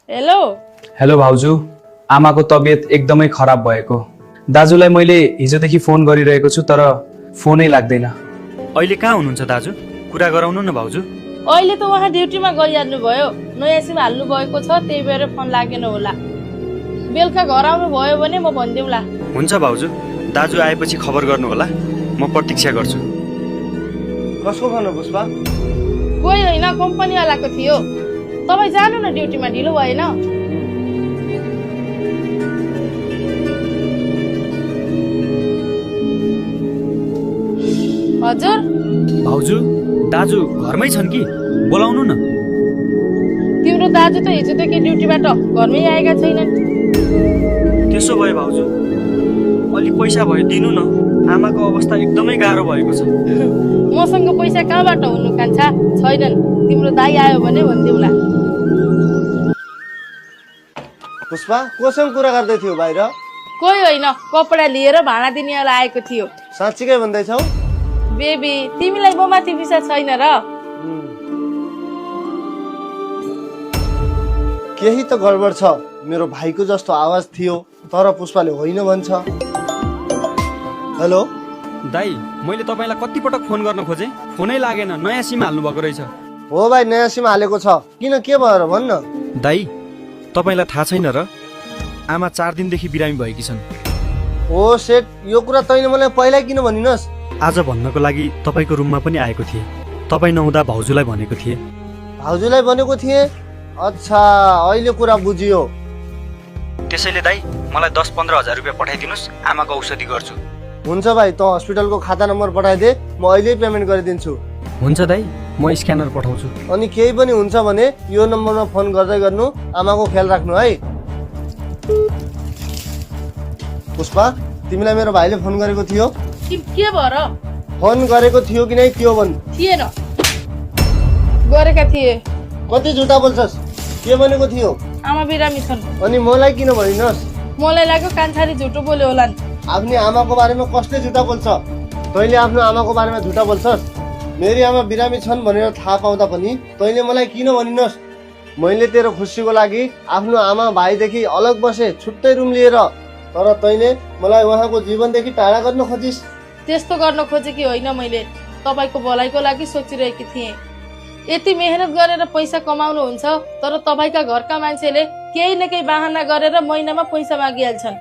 Hello hello भाउजू, आमाको तबियत एकदमै खराब भएको। दाजुलाई मैले हिजोदेखि फोन गरिरहेको छु तर फोनै लाग्दैन। अहिले कहाँ हुनुहुन्छ दाजु? कुरा गराउनु न भाउजू। अहिले त उहाँ ड्युटीमा गइहाल्नु भयो। नयाँ सिम हाल्नु भएको छ, त्यही भएर फोन लागेन होला। बेलुका घर आउनु भयो भने म भनिदिउँला। हुन्छ भाउजू, दाजु आएपछि खबर गर्नु होला। म प्रतीक्षा गर्छु। कसको फोन हो पुष्पा? कोही होइन, कम्पनीवालाको थियो। तपाईँ जानु न ड्युटीमा, ढिलो भएन? हजुर भाउजू, दाजु घरमै छन् कि? बोलाउनु न। तिम्रो दाजु त हिजोदेखि ड्युटीबाट घरमै आएका छैनन्। त्यसो भए भाउजू अलि पैसा भयो दिनु न। आमाको अवस्था एकदमै गाह्रो भएको छ। मसँग पैसा कहाँबाट हुनु कान्छा? छैनन्। तिम्रो दाइ आयो भने भनिदिउँला। पुष्पा कोसँग कुरा गर्दै थियो बाहिर? कोही होइन, कपडा लिएर भाडा दिनेवाला आएको थियो। साँच्चीकै भन्दैछौ? बेबी, तिमीलाई ममाथि विश्वास छैन र? केही त गडबड छ। मेरो भाइको जस्तो आवाज थियो तर पुष्पाले होइन भन्छ। हेलो दाइ, मैले तपाईँलाई कति पटक फोन गर्न खोजेँ, फोनै लागेन। नयाँ सिम हाल्नु भएको रहेछ। हो भाइ, नयाँ सिम हालेको छ। किन, के भएर भन्न? दाइ, तपाईँलाई थाहा छैन र? आमा 4 दिनदेखि बिरामी भएकी छन्। हो सेठ, यो कुरा तैँले मलाई पहिल्यै किन भनिनस्? आज भन्नको लागि तपाईँको रुममा पनि आएको थिएँ। तपाईँ नहुँदा भाउजूलाई भनेको थिएँ। भाउजूलाई भनेको थिएँ? अच्छा, अहिले कुरा बुझियो। त्यसैले दाइ, मलाई 10-15 हजार रुपियाँ पठाइदिनुहोस्, आमाको औषधि गर्छु। हुन्छ भाइ, त हस्पिटलको खाता नम्बर पठाइदे, म अहिले पेमेन्ट गरिदिन्छु। हुन्छ दाइ, म स्क्यानर पठाउँछु। अनि केही पनि हुन्छ भने यो नम्बरमा फोन गर्दै गर्नु। आमाको ख्याल राख्नु है। पुष्पा, तिमीलाई मेरो भाइले फोन गरेको थियो? के भएर? फोन गरेको थियो कि नै त्यो भन्। थिएन। गरेका थिए। कति झुटा बोल्छस्? के भनेको थियो? आमा बिरामी छन्। अनि मलाई किन भनिनस्? मलाई लाग्यो कान्छाले झुटो बोल्यो होलान्। आफ्नै आमाको बारेमा कसले झुटा बोल्छ? तैँले आफ्नो आमाको बारेमा झुटा बोल्छस्? मेरी आमा बिरामी छन् भनेर थाहा पाउँदा पनि तैँले मलाई किन भनिनस्? मैले तेरो खुसीको लागि आफ्नो आमा भाइदेखि अलग बसे, छुट्टै रुम लिएर। तर तैँले मलाई उहाँको जीवनदेखि टाढा गर्न खोजिस्। त्यस्तो गर्न खोजेकी होइन, मैले तपाईँको भलाइको लागि सोचिरहेकी थिएँ। यति मेहनत गरेर पैसा कमाउनु हुन्छ, तर तपाईँका घरका मान्छेले केही न केही बहाना गरेर महिनामा पैसा मागिहाल्छन्।